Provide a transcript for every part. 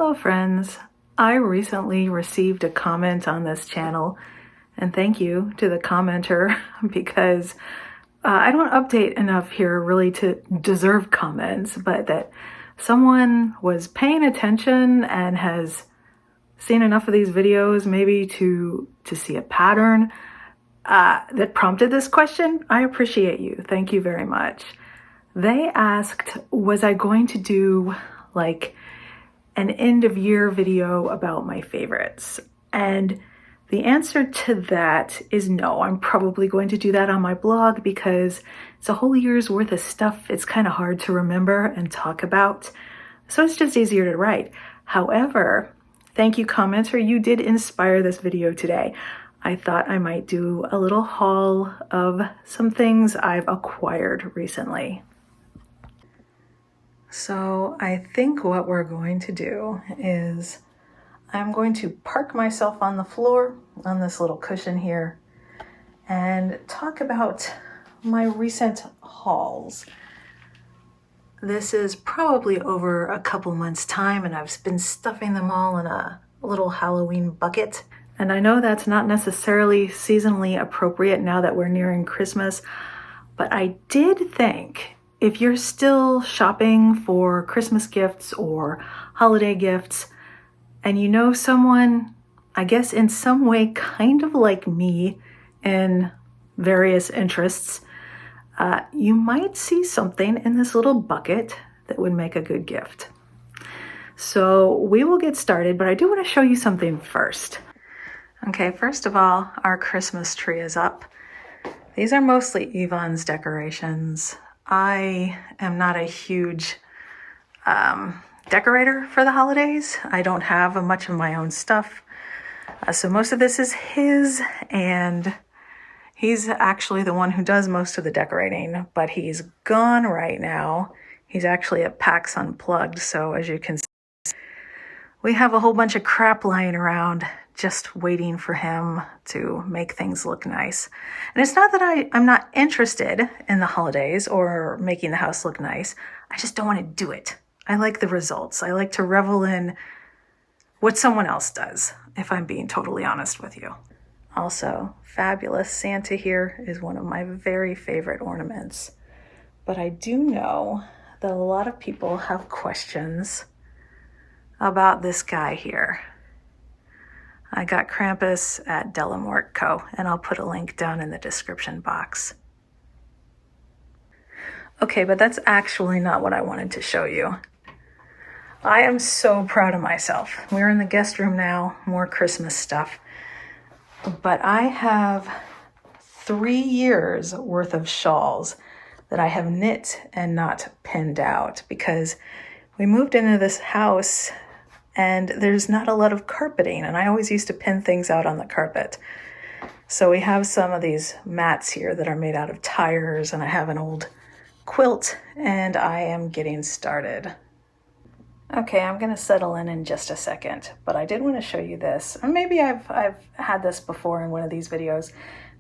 Hello friends, I recently received a comment on this channel, and thank you to the commenter because I don't update enough here really to deserve comments, but that someone was paying attention and has seen enough of these videos maybe to see a pattern that prompted this question. I appreciate you. Thank you very much. They asked, was I going to do like an end of year video about my favorites? And the answer to that is no. I'm probably going to do that on my blog because it's a whole year's worth of stuff. It's kind of hard to remember and talk about, so it's just easier to write. However, thank you, commenter. You did inspire this video today. I thought I might do a little haul of some things I've acquired recently. So I think what we're going to do is I'm going to park myself on the floor on this little cushion here and talk about my recent hauls. This is probably over a couple months' time, and I've been stuffing them all in a little Halloween bucket. And I know that's not necessarily seasonally appropriate now that we're nearing Christmas, but I did think if you're still shopping for Christmas gifts or holiday gifts, and you know someone, I guess in some way kind of like me in various interests, you might see something in this little bucket that would make a good gift. So we will get started, but I do want to show you something first. Okay, first of all, our Christmas tree is up. These are mostly Yvonne's decorations. I am not a huge decorator for the holidays. I don't have much of my own stuff. So most of this is his, and he's actually the one who does most of the decorating, but he's gone right now. He's actually at PAX Unplugged, so as you can see, we have a whole bunch of crap lying around just waiting for him to make things look nice. And it's not that I'm not interested in the holidays or making the house look nice. I just don't want to do it. I like the results. I like to revel in what someone else does, if I'm being totally honest with you. Also, fabulous Santa here is one of my very favorite ornaments. But I do know that a lot of people have questions about this guy here. I got Krampus at Delamort Co., and I'll put a link down in the description box. Okay, but that's actually not what I wanted to show you. I am so proud of myself. We're in the guest room now, more Christmas stuff. But I have 3 years worth of shawls that I have knit and not pinned out because we moved into this house and there's not a lot of carpeting, and I always used to pin things out on the carpet. So we have some of these mats here that are made out of tires, and I have an old quilt, and I am getting started. Okay, I'm going to settle in just a second, but I did want to show you this. And maybe I've had this before in one of these videos.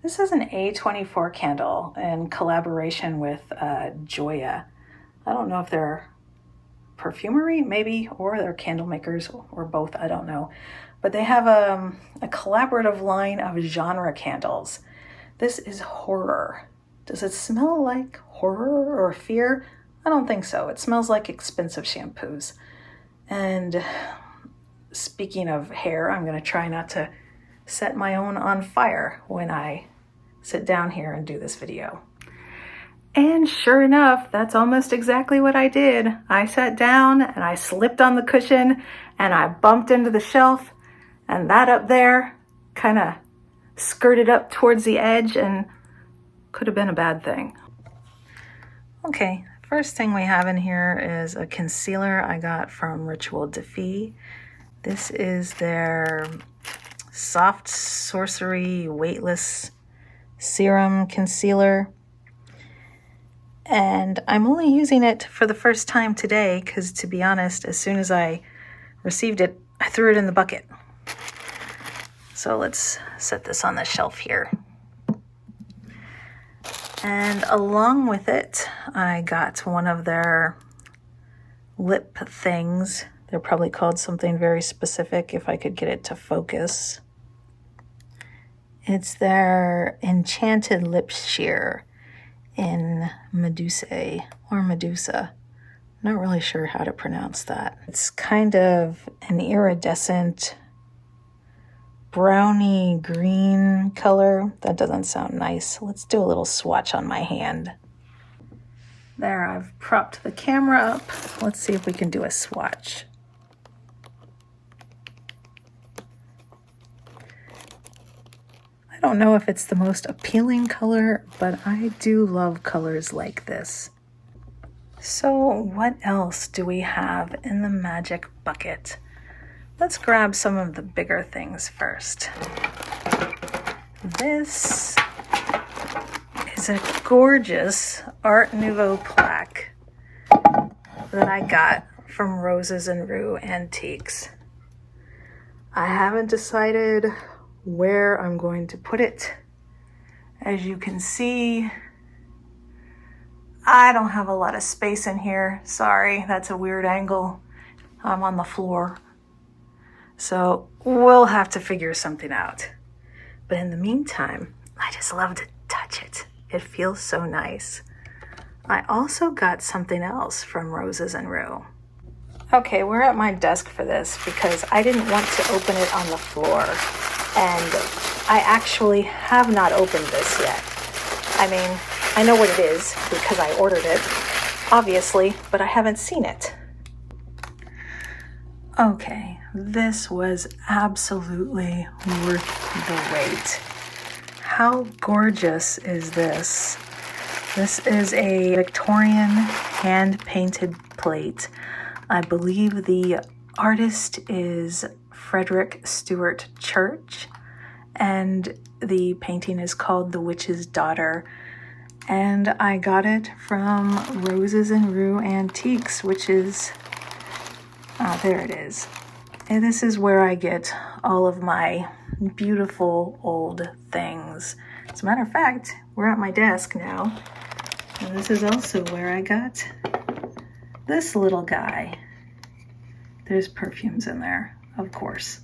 This is an A24 candle in collaboration with Joya. I don't know if they're perfumery maybe, or they're candle makers, or both, I don't know. But they have a collaborative line of genre candles. This is horror. Does it smell like horror or fear? I don't think so. It smells like expensive shampoos. And speaking of hair, I'm going to try not to set my own on fire when I sit down here and do this video. And sure enough, that's almost exactly what I did. I sat down and I slipped on the cushion and I bumped into the shelf, and that up there kind of skirted up towards the edge and could have been a bad thing. Okay, first thing we have in here is a concealer I got from Ritual Defy. This is their Soft Sorcery Weightless Serum Concealer. And I'm only using it for the first time today because, to be honest, as soon as I received it, I threw it in the bucket. So let's set this on the shelf here. And along with it, I got one of their lip things They're probably called something very specific if I could get it to focus. It's their enchanted lip sheer in Medusae or Medusa. I'm not really sure how to pronounce that. It's kind of an iridescent browny green color. That doesn't sound nice. Let's do a little swatch on my hand. There, I've propped the camera up. Let's see if we can do a swatch. I don't know if it's the most appealing color, but I do love colors like this. So what else do we have in the magic bucket? Let's grab some of the bigger things first. This is a gorgeous Art Nouveau plaque that I got from Roses and Rue Antiques. I haven't decided where I'm going to put it. As you can see, I don't have a lot of space in here. Sorry, that's a weird angle. I'm on the floor. So we'll have to figure something out. But in the meantime, I just love to touch it. It feels so nice. I also got something else from Roses and Rue. Okay, we're at my desk for this because I didn't want to open it on the floor. And I actually have not opened this yet. I mean, I know what it is because I ordered it, obviously, but I haven't seen it. Okay, this was absolutely worth the wait. How gorgeous is this? This is a Victorian hand-painted plate. I believe the artist is Frederick Stewart Church, and the painting is called The Witch's Daughter. And I got it from Roses and Rue Antiques, which is, there it is. And this is where I get all of my beautiful old things. As a matter of fact, we're at my desk now. And this is also where I got this little guy. There's perfumes in there, of course.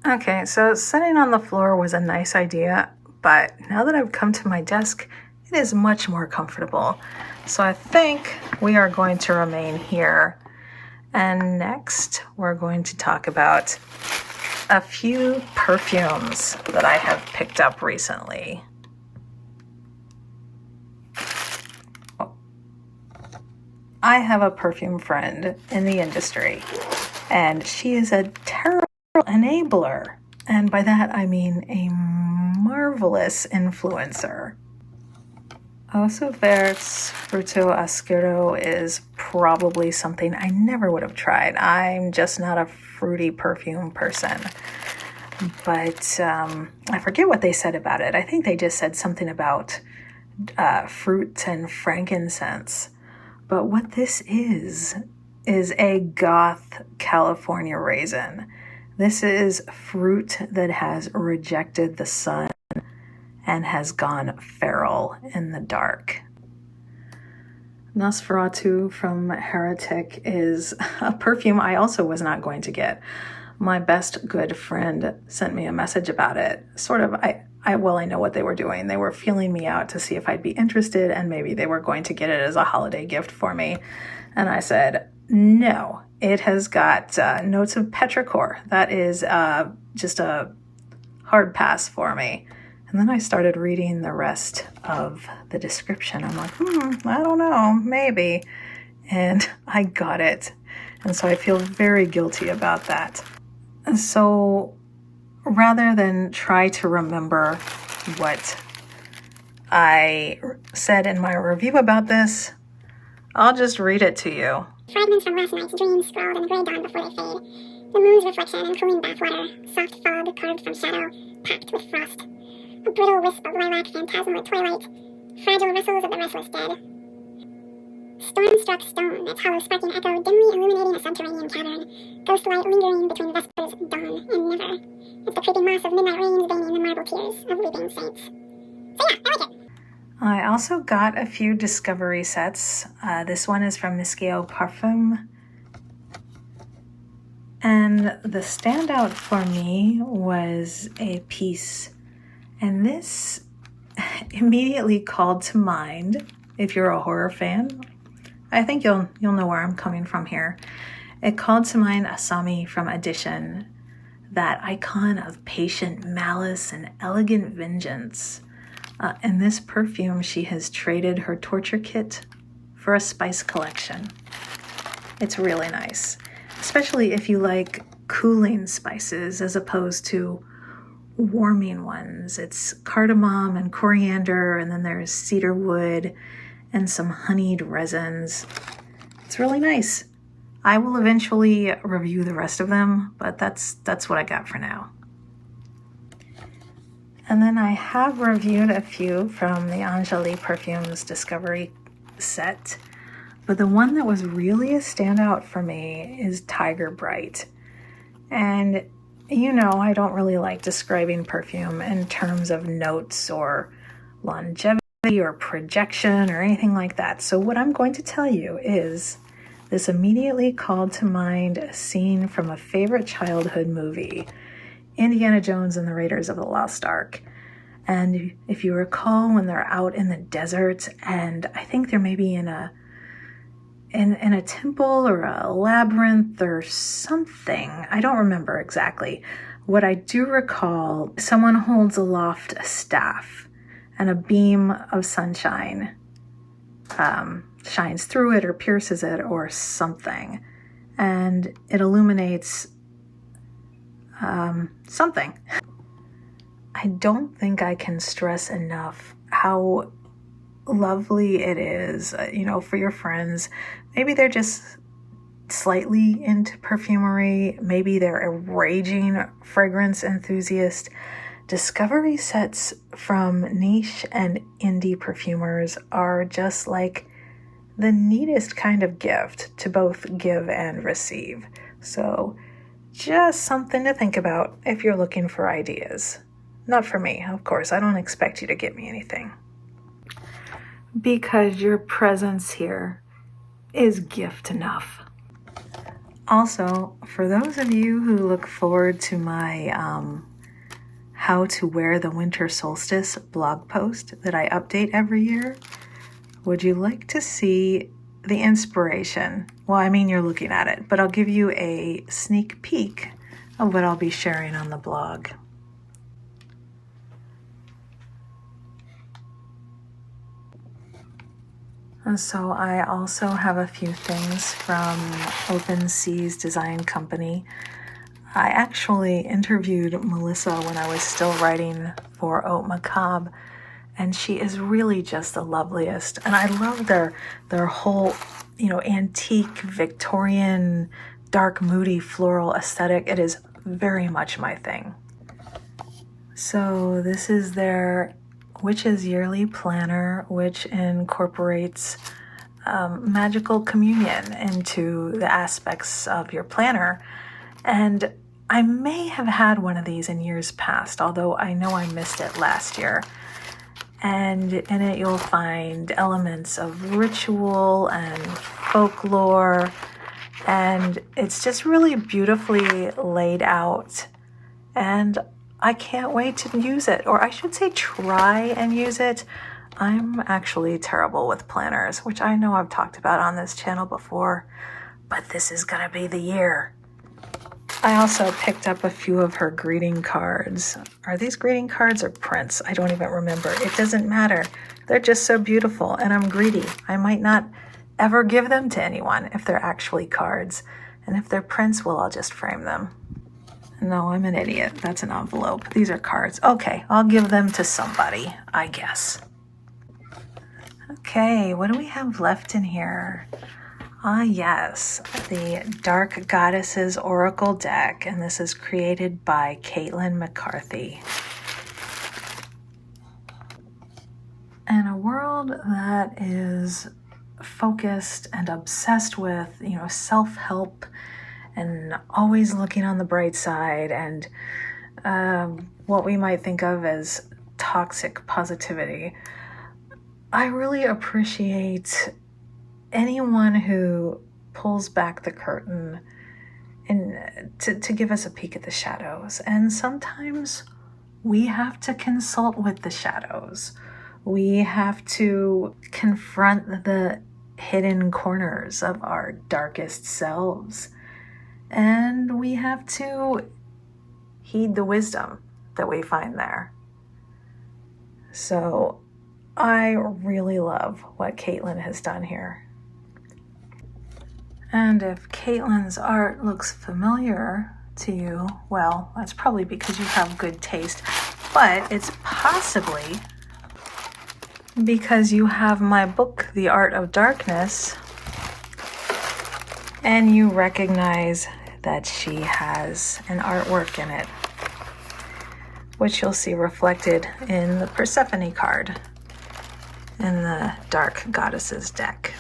Okay, so sitting on the floor was a nice idea, but now that I've come to my desk, it is much more comfortable. So I think we are going to remain here. And next, we're going to talk about a few perfumes that I have picked up recently. I have a perfume friend in the industry, and she is a terrible enabler. And by that, I mean a marvelous influencer. Osso Verde's Fruto Oscuro is probably something I never would have tried. I'm just not a fruity perfume person. But I forget what they said about it. I think they just said something about fruit and frankincense. But what this is a Goth California raisin. This is fruit that has rejected the sun and has gone feral in the dark. Nosferatu from Heretic is a perfume I also was not going to get. My best good friend sent me a message about it. Sort of, I know what they were doing. They were feeling me out to see if I'd be interested, and maybe they were going to get it as a holiday gift for me. And I said, no, it has got notes of petrichor. That is just a hard pass for me. And then I started reading the rest of the description. I'm like, I don't know, maybe. And I got it. And so I feel very guilty about that. And so rather than try to remember what I said in my review about this, I'll just read it to you. Fragments from last night's dreams sprawled in the gray dawn before they fade. The moon's reflection in cooling bathwater, soft fog carved from shadow, packed with frost. A brittle wisp of lilac phantasmal at twilight, fragile vessels of the restless dead. Storm-struck stone, its hollow sparking echo dimly illuminating a subterranean cavern, ghost light lingering between vespers, dawn, and never. It's the creeping moss of midnight rains veining the marble tears of weeping saints. So yeah, I like it. I also got a few discovery sets. This one is from Miskeo Parfum, And the standout for me was a piece, and this immediately called to mind, if you're a horror fan, I think you'll know where I'm coming from here. It called to mind Asami from Addition, that icon of patient malice and elegant vengeance. In this perfume, she has traded her torture kit for a spice collection. It's really nice, especially if you like cooling spices as opposed to warming ones. It's cardamom and coriander, and then there's cedar wood and some honeyed resins. It's really nice. I will eventually review the rest of them, but that's what I got for now. And then I have reviewed a few from the Anjali Perfumes Discovery set, but the one that was really a standout for me is Tiger Bright. And you know, I don't really like describing perfume in terms of notes or longevity or projection or anything like that. So what I'm going to tell you is this immediately called to mind a scene from a favorite childhood movie, Indiana Jones and the Raiders of the Lost Ark. And if you recall, when they're out in the desert, and I think they're maybe in a temple or a labyrinth or something. I don't remember exactly. What I do recall, someone holds aloft a staff, and a beam of sunshine shines through it or pierces it or something, and it illuminates something. I don't think I can stress enough how lovely it is, for your friends. Maybe they're just slightly into perfumery. Maybe they're a raging fragrance enthusiast. Discovery sets from niche and indie perfumers are just like the neatest kind of gift to both give and receive. So just something to think about if you're looking for ideas. Not for me, of course. I don't expect you to get me anything, because your presence here is gift enough. Also, for those of you who look forward to my how to wear the winter solstice blog post that I update every year, would you like to see the inspiration? Well, I mean, you're looking at it, but I'll give you a sneak peek of what I'll be sharing on the blog. And so I also have a few things from Open Seas Design Company. I actually interviewed Melissa when I was still writing for Haute Macabre, and she is really just the loveliest. And I love their whole, antique Victorian, dark, moody, floral aesthetic. It is very much my thing. So this is their Witch's Yearly Planner, which incorporates magical communion into the aspects of your planner. And I may have had one of these in years past, although I know I missed it last year. And in it you'll find elements of ritual and folklore, and it's just really beautifully laid out. And I can't wait to use it, or I should say try and use it. I'm actually terrible with planners, which I know I've talked about on this channel before, but this is gonna be the year. I also picked up a few of her greeting cards. Are these greeting cards or prints? I don't even remember. It doesn't matter. They're just so beautiful, and I'm greedy. I might not ever give them to anyone if they're actually cards. And if they're prints, well, I'll just frame them. No, I'm an idiot. That's an envelope. These are cards. Okay, I'll give them to somebody, I guess. Okay, what do we have left in here? Ah, yes, the Dark Goddesses Oracle deck, and this is created by Caitlin McCarthy. In a world that is focused and obsessed with, self-help and always looking on the bright side, and what we might think of as toxic positivity, I really appreciate anyone who pulls back the curtain to give us a peek at the shadows. And sometimes we have to consult with the shadows. We have to confront the hidden corners of our darkest selves. And we have to heed the wisdom that we find there. So I really love what Caitlin has done here. And if Caitlin's art looks familiar to you, well, that's probably because you have good taste, but it's possibly because you have my book, The Art of Darkness, and you recognize that she has an artwork in it, which you'll see reflected in the Persephone card in the Dark Goddesses deck.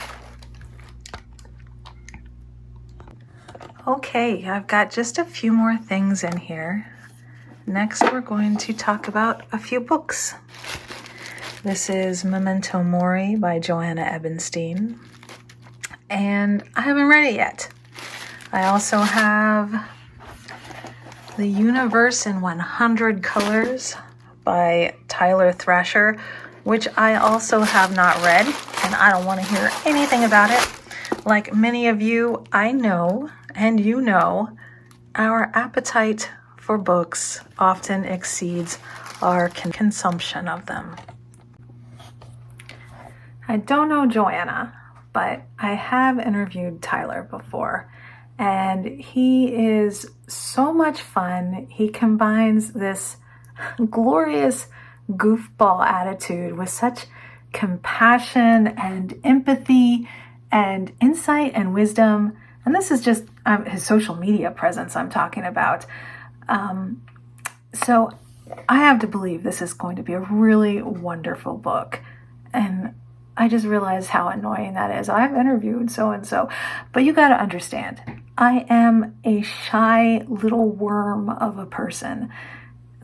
Okay, I've got just a few more things in here. Next, we're going to talk about a few books. This is Memento Mori by Joanna Ebenstein, and I haven't read it yet. I also have The Universe in 100 Colors by Tyler Thrasher, which I also have not read, and I don't want to hear anything about it. Like many of you, I know, and you know, our appetite for books often exceeds our consumption of them. I don't know Joanna, but I have interviewed Tyler before, and he is so much fun. He combines this glorious goofball attitude with such compassion and empathy and insight and wisdom. And this is just his social media presence I'm talking about. So I have to believe this is going to be a really wonderful book. And I just realized how annoying that is. I've interviewed so-and-so, but you got to understand, I am a shy little worm of a person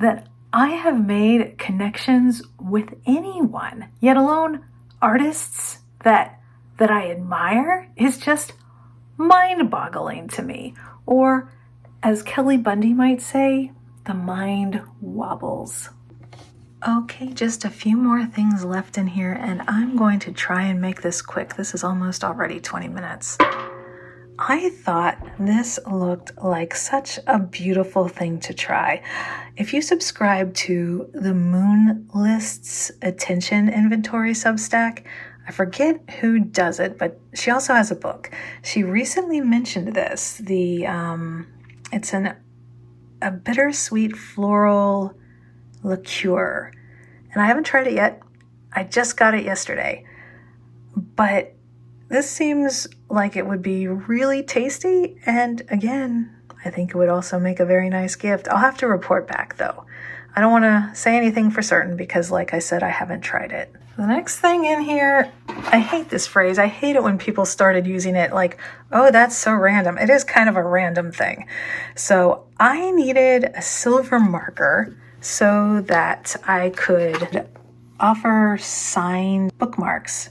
that I have made connections with anyone, yet alone artists that I admire, is just mind-boggling to me. Or, as Kelly Bundy might say, the mind wobbles. Okay, just a few more things left in here, and I'm going to try and make this quick. This is almost already 20 minutes. I thought this looked like such a beautiful thing to try. If you subscribe to the Moon List's Attention Inventory Substack, I forget who does it, but she also has a book. She recently mentioned this. It's a bittersweet floral liqueur. And I haven't tried it yet. I just got it yesterday. But this seems like it would be really tasty. And again, I think it would also make a very nice gift. I'll have to report back though. I don't want to say anything for certain because, like I said, I haven't tried it. The next thing in here, I hate this phrase. I hate it when people started using it like, oh, that's so random. It is kind of a random thing. So I needed a silver marker so that I could offer signed bookmarks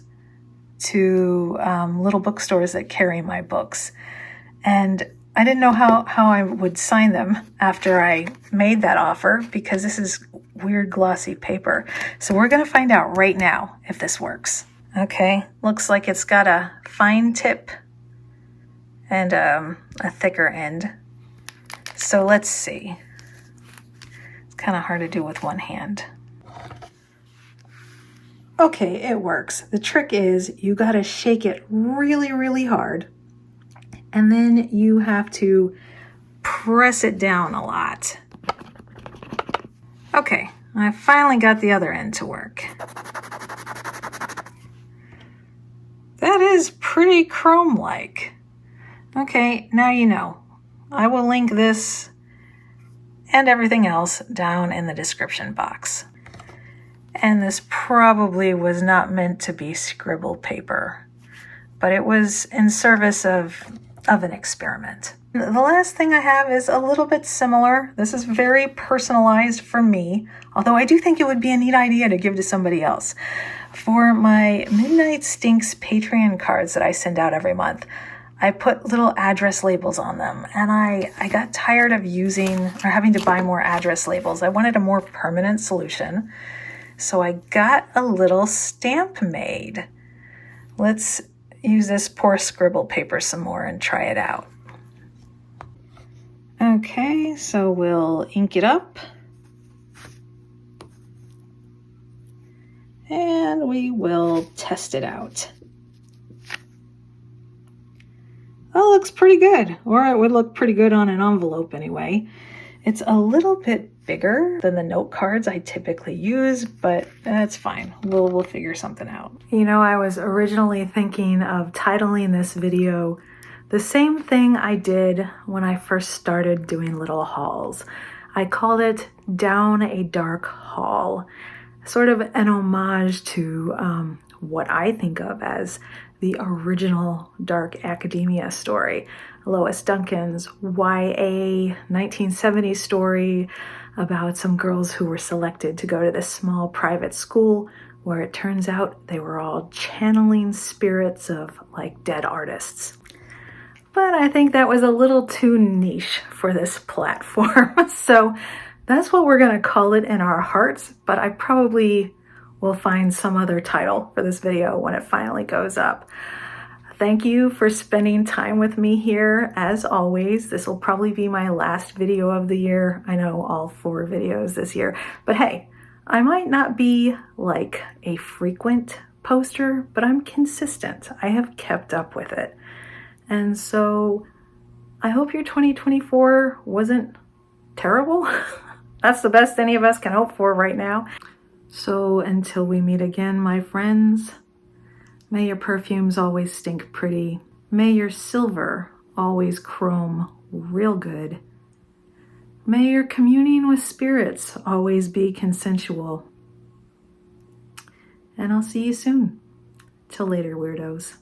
to little bookstores that carry my books. And I didn't know how I would sign them after I made that offer because this is weird glossy paper. So we're going to find out right now if this works. Okay, looks like it's got a fine tip and a thicker end. So let's see. It's kind of hard to do with one hand. Okay, it works. The trick is you got to shake it really, really hard. And then you have to press it down a lot. Okay, I finally got the other end to work. That is pretty chrome-like. Okay, now you know. I will link this and everything else down in the description box. And this probably was not meant to be scribble paper, but it was in service of an experiment. The last thing I have is a little bit similar. This is very personalized for me, although I do think it would be a neat idea to give to somebody else. For my Midnight Stinks Patreon cards that I send out every month, I put little address labels on them, and I got tired of using or having to buy more address labels. I wanted a more permanent solution. So I got a little stamp made. Let's use this poor scribble paper some more and try it out. Okay, so we'll ink it up. And we will test it out. Oh, it looks pretty good. Or it would look pretty good on an envelope anyway. It's a little bit bigger than the note cards I typically use, but that's fine. We'll figure something out. You know, I was originally thinking of titling this video the same thing I did when I first started doing little hauls. I called it Down a Dark Hall, sort of an homage to what I think of as the original dark academia story. Lois Duncan's YA 1970s story about some girls who were selected to go to this small private school where it turns out they were all channeling spirits of like dead artists. But I think that was a little too niche for this platform. So that's what we're going to call it in our hearts, but I probably will find some other title for this video when it finally goes up. Thank you for spending time with me here. As always, this will probably be my last video of the year. I know all 4 videos this year, but hey, I might not be like a frequent poster, but I'm consistent. I have kept up with it. And so I hope your 2024 wasn't terrible. That's the best any of us can hope for right now. So until we meet again, my friends, may your perfumes always stink pretty. May your silver always chrome real good. May your communing with spirits always be consensual. And I'll see you soon. Till later, weirdos.